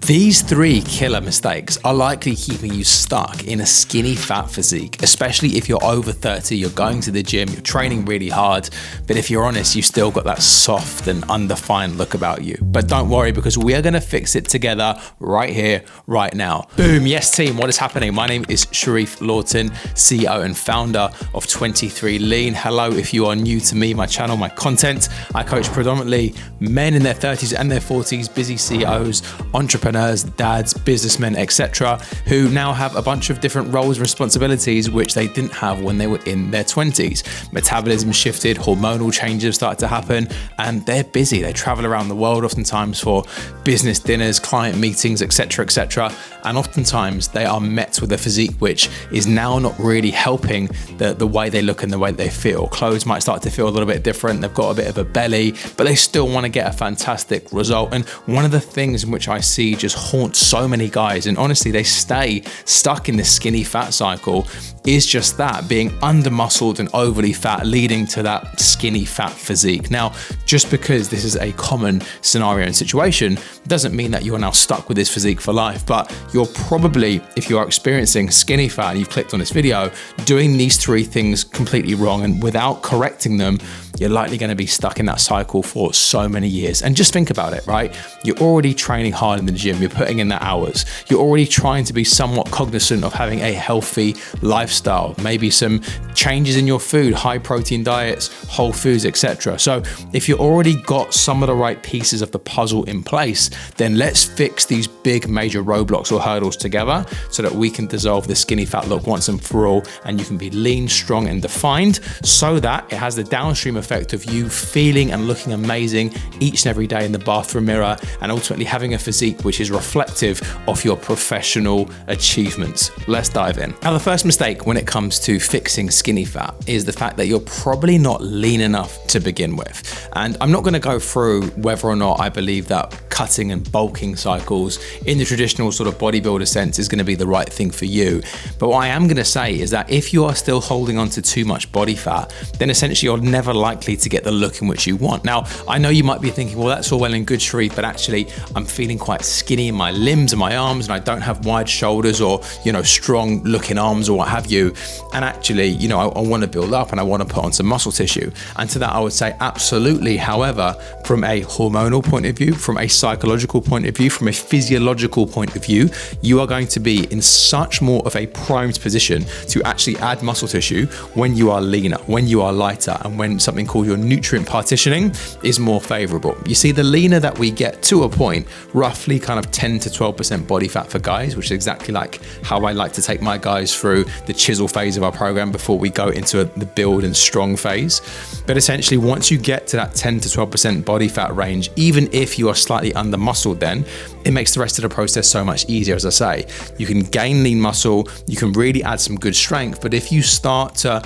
These 3 killer mistakes are likely keeping you stuck in a skinny fat physique, especially if you're over 30, you're going to the gym, you're training really hard, but if you're honest, you've still got that soft and undefined look about you. But don't worry, because we are gonna fix it together right here, right now. Boom, yes team, what is happening? My name is Sharif Lawton, CEO and founder of 23 Lean. Hello, if you are new to me, my channel, my content, I coach predominantly men in their 30s and their 40s, busy CEOs, entrepreneurs, dads, businessmen, etc., who now have a bunch of different roles and responsibilities which they didn't have when they were in their 20s. Metabolism shifted, hormonal changes start to happen, and they're busy. They travel around the world oftentimes for business dinners, client meetings, etc., etc., and oftentimes they are met with a physique which is now not really helping the way they look and the way they feel. Clothes might start to feel a little bit different. They've got a bit of a belly, but they still want to get a fantastic result. And one of the things in which I see just haunts so many guys, and honestly they stay stuck in this skinny fat cycle, is just that, being under muscled and overly fat, leading to that skinny fat physique. Now, just because this is a common scenario and situation doesn't mean that you are now stuck with this physique for life, but you're probably, if you are experiencing skinny fat and you've clicked on this video, doing these 3 things completely wrong, and without correcting them, you're likely going to be stuck in that cycle for so many years. And just think about it, right? You're already training hard in the gym, you're putting in the hours, you're already trying to be somewhat cognizant of having a healthy lifestyle, maybe some changes in your food, high protein diets, whole foods, etc. So if you already got some of the right pieces of the puzzle in place, then let's fix these big major roadblocks or hurdles together so that we can dissolve the skinny fat look once and for all, and you can be lean, strong, and defined, so that it has the downstream effect of you feeling and looking amazing each and every day in the bathroom mirror, and ultimately having a physique which is reflective of your professional achievements. Let's dive in. Now, the first mistake when it comes to fixing skinny fat is the fact that you're probably not lean enough to begin with. And I'm not going to go through whether or not I believe that cutting and bulking cycles in the traditional sort of bodybuilder sense is going to be the right thing for you. But what I am going to say is that if you are still holding on to too much body fat, then essentially you're never likely to get the look in which you want. Now, I know you might be thinking, well, that's all well and good, Sharif, but actually I'm feeling quite skinny in my limbs and my arms, and I don't have wide shoulders or, strong looking arms or what have you. And actually, I want to build up and I want to put on some muscle tissue. And to that, I would say absolutely. However, from a hormonal point of view, from a psychological point of view, from a physiological point of view, you are going to be in such more of a primed position to actually add muscle tissue when you are leaner, when you are lighter, and when something called your nutrient partitioning is more favorable. You see, the leaner that we get to a point, roughly kind of 10 to 12% body fat for guys, which is exactly like how I like to take my guys through the chisel phase of our program before we go into the build and strong phase. But essentially, once you get to that 10 to 12% body fat range, even if you are slightly under muscled, then it makes the rest of the process so much easier. As I say, you can gain lean muscle, you can really add some good strength, but if you start to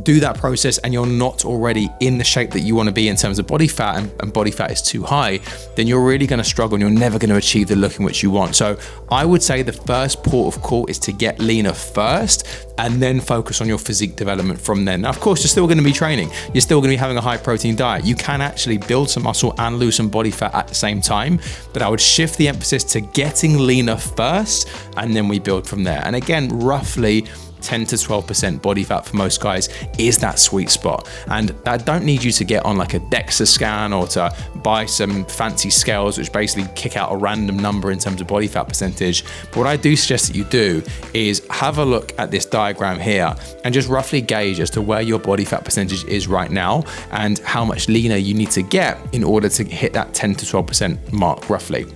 do that process and you're not already in the shape that you want to be in terms of body fat, and body fat is too high, then you're really going to struggle and you're never going to achieve the look in which you want. So I would say the first port of call is to get leaner first and then focus on your physique development from there. Now, of course, you're still going to be training. You're still going to be having a high protein diet. You can actually build some muscle and lose some body fat at the same time, but I would shift the emphasis to getting leaner first and then we build from there. And again, roughly 10 to 12% body fat for most guys is that sweet spot. And I don't need you to get on like a DEXA scan or to buy some fancy scales which basically kick out a random number in terms of body fat percentage. But what I do suggest that you do is have a look at this diagram here and just roughly gauge as to where your body fat percentage is right now and how much leaner you need to get in order to hit that 10 to 12% mark roughly.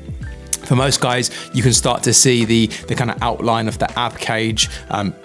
For most guys, you can start to see the kind of outline of the ab cage.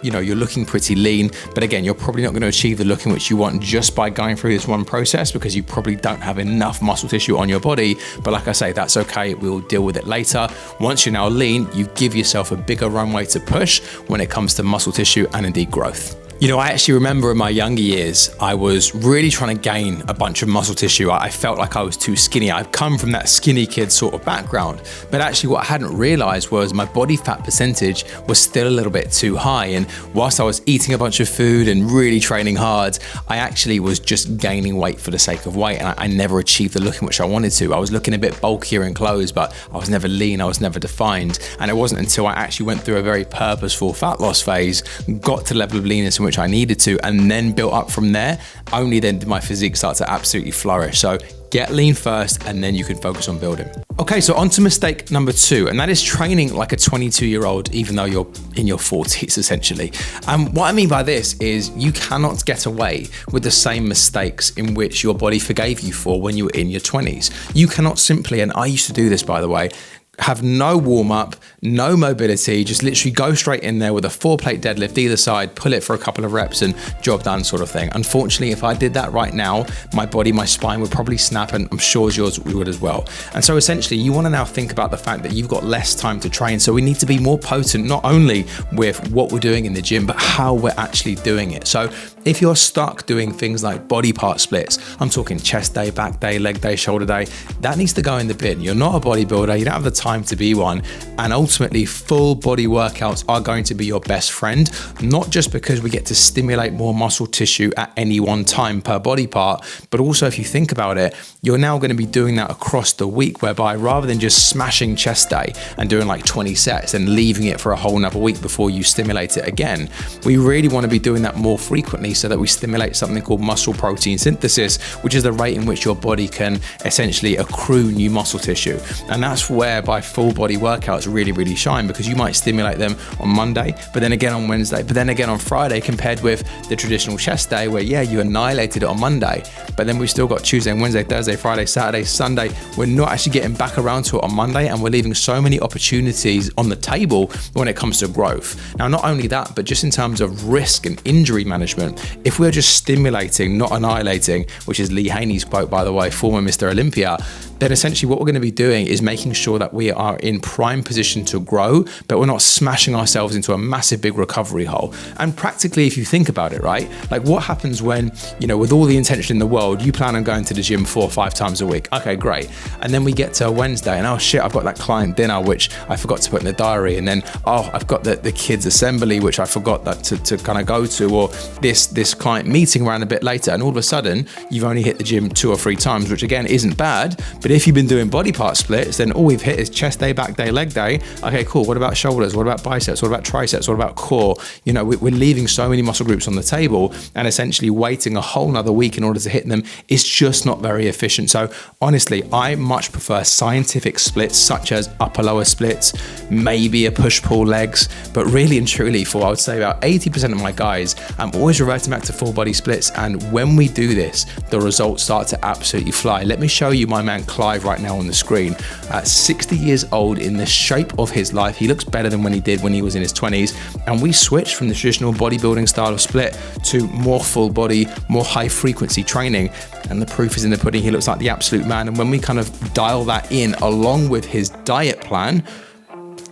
You're looking pretty lean, but again, you're probably not going to achieve the look in which you want just by going through this one process, because you probably don't have enough muscle tissue on your body. But like I say, that's okay. We'll deal with it later. Once you're now lean, you give yourself a bigger runway to push when it comes to muscle tissue and indeed growth. You know, I actually remember in my younger years, I was really trying to gain a bunch of muscle tissue. I felt like I was too skinny. I've come from that skinny kid sort of background, but actually what I hadn't realized was my body fat percentage was still a little bit too high. And whilst I was eating a bunch of food and really training hard, I actually was just gaining weight for the sake of weight. And I never achieved the look in which I wanted to. I was looking a bit bulkier in clothes, but I was never lean, I was never defined. And it wasn't until I actually went through a very purposeful fat loss phase, got to the level of leanness in which I needed to, and then built up from there, only then did my physique start to absolutely flourish. So get lean first, and then you can focus on building. Okay, so on to mistake number 2, and that is training like a 22-year-old, even though you're in your 40s, essentially. And what I mean by this is you cannot get away with the same mistakes in which your body forgave you for when you were in your 20s. You cannot simply, and I used to do this, by the way, have no warm up, no mobility, just literally go straight in there with a 4-plate deadlift either side, pull it for a couple of reps and job done sort of thing. Unfortunately, if I did that right now, my body, my spine would probably snap, and I'm sure yours would as well. And so essentially you want to now think about the fact that you've got less time to train. So we need to be more potent, not only with what we're doing in the gym, but how we're actually doing it. So if you're stuck doing things like body part splits, I'm talking chest day, back day, leg day, shoulder day, that needs to go in the bin. You're not a bodybuilder, you don't have the time to be one, and ultimately full body workouts are going to be your best friend, not just because we get to stimulate more muscle tissue at any one time per body part, but also if you think about it, you're now going to be doing that across the week, whereby rather than just smashing chest day and doing like 20 sets and leaving it for a whole nother week before you stimulate it again, we really want to be doing that more frequently so that we stimulate something called muscle protein synthesis, which is the rate in which your body can essentially accrue new muscle tissue. And that's where by full body workouts really shine, because you might stimulate them on Monday, but then again on Wednesday, but then again on Friday, compared with the traditional chest day where, yeah, you annihilated it on Monday, but then we've still got Tuesday, Wednesday, Thursday, Friday, Saturday, Sunday. We're not actually getting back around to it on Monday, and we're leaving so many opportunities on the table when it comes to growth. Now, not only that, but just in terms of risk and injury management, if we're just stimulating, not annihilating, which is Lee Haney's quote, by the way, former Mr. Olympia, then essentially what we're going to be doing is making sure that we are in prime position to grow, but we're not smashing ourselves into a massive big recovery hole. And practically, if you think about it, right, like what happens when, you know, with all the intention in the world, you plan on going to the gym 4 or 5 times a week. Okay, great. And then we get to Wednesday and, oh shit, I've got that client dinner, which I forgot to put in the diary. And then, oh, I've got the kids assembly, which I forgot that to kind of go to, or this client meeting around a bit later. And all of a sudden you've only hit the gym 2 or 3 times, which again, isn't bad. But if you've been doing body part splits, then all we've hit is chest day, back day, leg day. Okay, cool. What about shoulders? What about biceps? What about triceps? What about core? You know, we're leaving so many muscle groups on the table, and essentially waiting a whole nother week in order to hit them is just not very efficient. So honestly, I much prefer scientific splits such as upper lower splits, maybe a push pull legs, but really and truly for, I would say, about 80% of my guys, I'm always reverting back to full body splits. And when we do this, the results start to absolutely fly. Let me show you my man Clive right now on the screen. At 60 years old, in the shape of his life, he looks better than when he did when he was in his 20s. And we switched from the traditional bodybuilding style of split to more full body, more high frequency training. And the proof is in the pudding. He looks like the absolute man. And when we kind of dial that in along with his diet plan,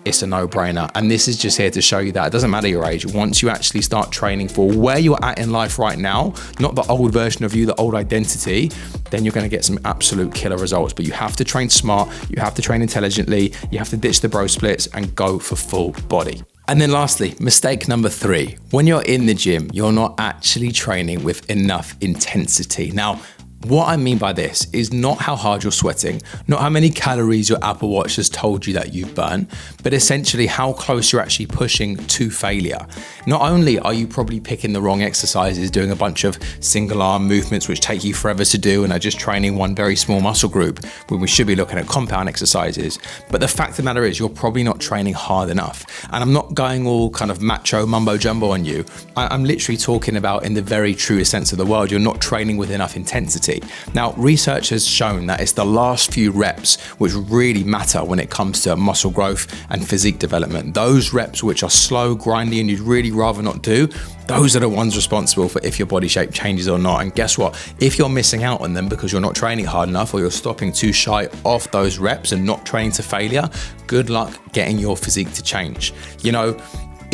it's a no-brainer. And this is just here to show you that it doesn't matter your age. Once you actually start training for where you're at in life right now, not the old version of you, the old identity, then you're going to get some absolute killer results. But you have to train smart, you have to train intelligently, you have to ditch the bro splits and go for full body. And then lastly, mistake number 3, when you're in the gym, you're not actually training with enough intensity. Now, what I mean by this is not how hard you're sweating, not how many calories your Apple Watch has told you that you've burned, but essentially how close you're actually pushing to failure. Not only are you probably picking the wrong exercises, doing a bunch of single arm movements which take you forever to do and are just training one very small muscle group when we should be looking at compound exercises, but the fact of the matter is you're probably not training hard enough. And I'm not going all kind of macho mumbo jumbo on you. I'm literally talking about, in the very truest sense of the word, you're not training with enough intensity. Now, research has shown that it's the last few reps which really matter when it comes to muscle growth and physique development. Those reps which are slow, grindy, and you'd really rather not do, those are the ones responsible for if your body shape changes or not. And guess what? If you're missing out on them because you're not training hard enough, or you're stopping too shy off those reps and not training to failure, good luck getting your physique to change. You know,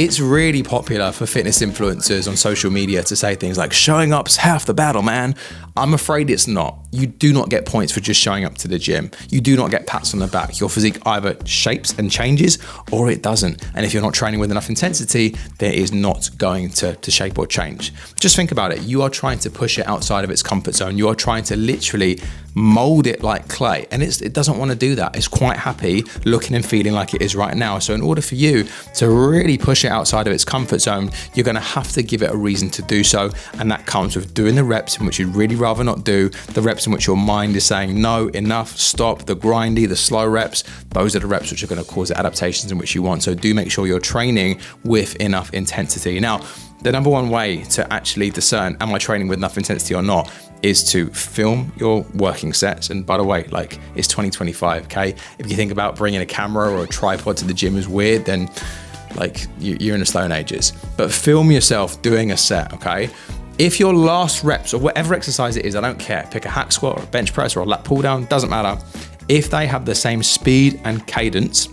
It's really popular for fitness influencers on social media to say things like showing up's half the battle, man. I'm afraid it's not. You do not get points for just showing up to the gym. You do not get pats on the back. Your physique either shapes and changes or it doesn't. And if you're not training with enough intensity, then it is not going to shape or change. Just think about it. You are trying to push it outside of its comfort zone. You are trying to literally mold it like clay, and it doesn't want to do that. It's quite happy looking and feeling like it is right now. So in order for you to really push it outside of its comfort zone, you're going to have to give it a reason to do so, and that comes with doing the reps in which you'd really rather not do, the reps in which your mind is saying no, enough, stop, the grindy, the slow reps. Those are the reps which are going to cause the adaptations in which you want. So do make sure you're training with enough intensity. Now, the number one way to actually discern, am I training with enough intensity or not, is to film your working sets. And by the way, like, it's 2025, okay? If you think about bringing a camera or a tripod to the gym is weird, then like you're in the stone ages. But film yourself doing a set, okay? If your last reps or whatever exercise it is, I don't care, pick a hack squat or a bench press or a lat pull down, doesn't matter. If they have the same speed and cadence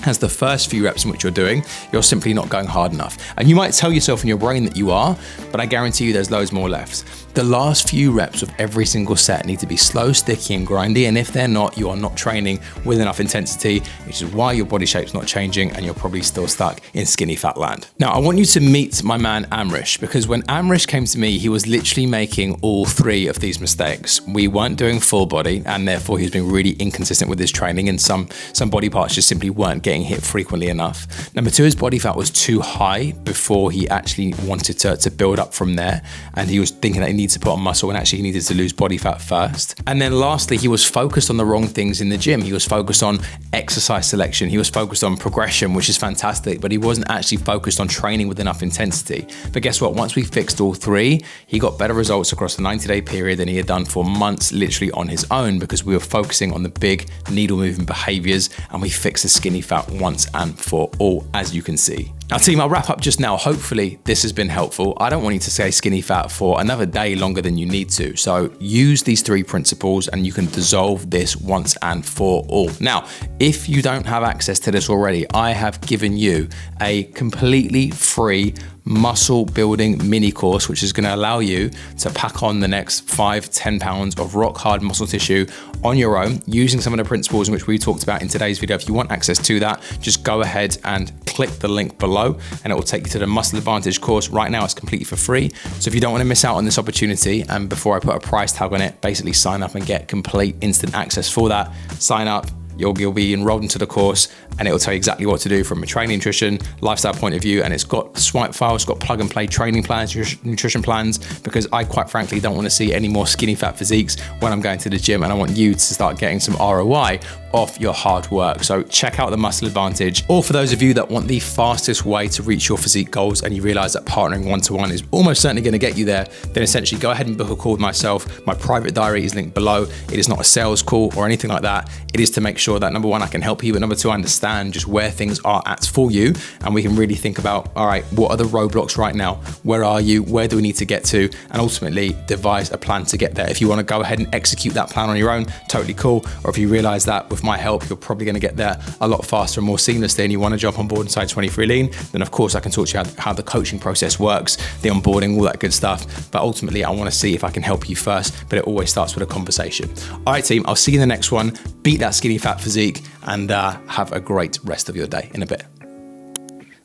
as the first few reps in which you're doing, you're simply not going hard enough. And you might tell yourself in your brain that you are, but I guarantee you there's loads more left. The last few reps of every single set need to be slow, sticky, and grindy. And if they're not, you are not training with enough intensity, which is why your body shape's not changing and you're probably still stuck in skinny fat land. Now, I want you to meet my man Amrish, because when Amrish came to me, he was literally making all three of these mistakes. We weren't doing full body, and therefore he's been really inconsistent with his training, and some body parts just simply weren't getting hit frequently enough. Number two, his body fat was too high before he actually wanted to build up from there, and he was thinking that he needed to put on muscle when actually he needed to lose body fat first. And then lastly, he was focused on the wrong things in the gym. He was focused on exercise selection. He was focused on progression, which is fantastic, but he wasn't actually focused on training with enough intensity. But guess what? Once we fixed all three, he got better results across the 90-day period than he had done for months literally on his own, because we were focusing on the big needle moving behaviors, and we fixed the skinny fat once and for all, as you can see. Now team, I'll wrap up just now. Hopefully this has been helpful. I don't want you to stay skinny fat for another day longer than you need to. So use these three principles and you can dissolve this once and for all. Now, if you don't have access to this already, I have given you a completely free muscle building mini course, which is going to allow you to pack on the next 5-10 pounds of rock hard muscle tissue on your own, using some of the principles in which we talked about in today's video. If you want access to that, just go ahead and click the link below and it will take you to the Muscle Advantage course. Right now it's completely for free. So if you don't want to miss out on this opportunity, and before I put a price tag on it, basically sign up and get complete instant access for that. Sign up. You'll be enrolled into the course, and it will tell you exactly what to do from a training, nutrition, lifestyle point of view. And it's got swipe files, it's got plug and play training plans, nutrition plans, because I quite frankly don't want to see any more skinny fat physiques when I'm going to the gym, and I want you to start getting some ROI off your hard work. So check out the Muscle Advantage. Or for those of you that want the fastest way to reach your physique goals and you realize that partnering one-to-one is almost certainly going to get you there, then essentially go ahead and book a call with myself. My private diary is linked below. It is not a sales call or anything like that. It is to make sure that number one, I can help you, but number two, I understand just where things are at for you, and we can really think about, all right, what are the roadblocks right now? Where are you? Where do we need to get to? And ultimately devise a plan to get there. If you want to go ahead and execute that plan on your own, totally cool. Or if you realize that with my help, you're probably going to get there a lot faster and more seamlessly, and you want to jump on board inside 23 Lean, then of course I can talk to you how the coaching process works, the onboarding, all that good stuff. But ultimately, I want to see if I can help you first, but it always starts with a conversation. All right, team, I'll see you in the next one. Beat that skinny fat physique, and have a great rest of your day in a bit.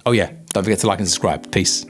Oh yeah, don't forget to like and subscribe. Peace.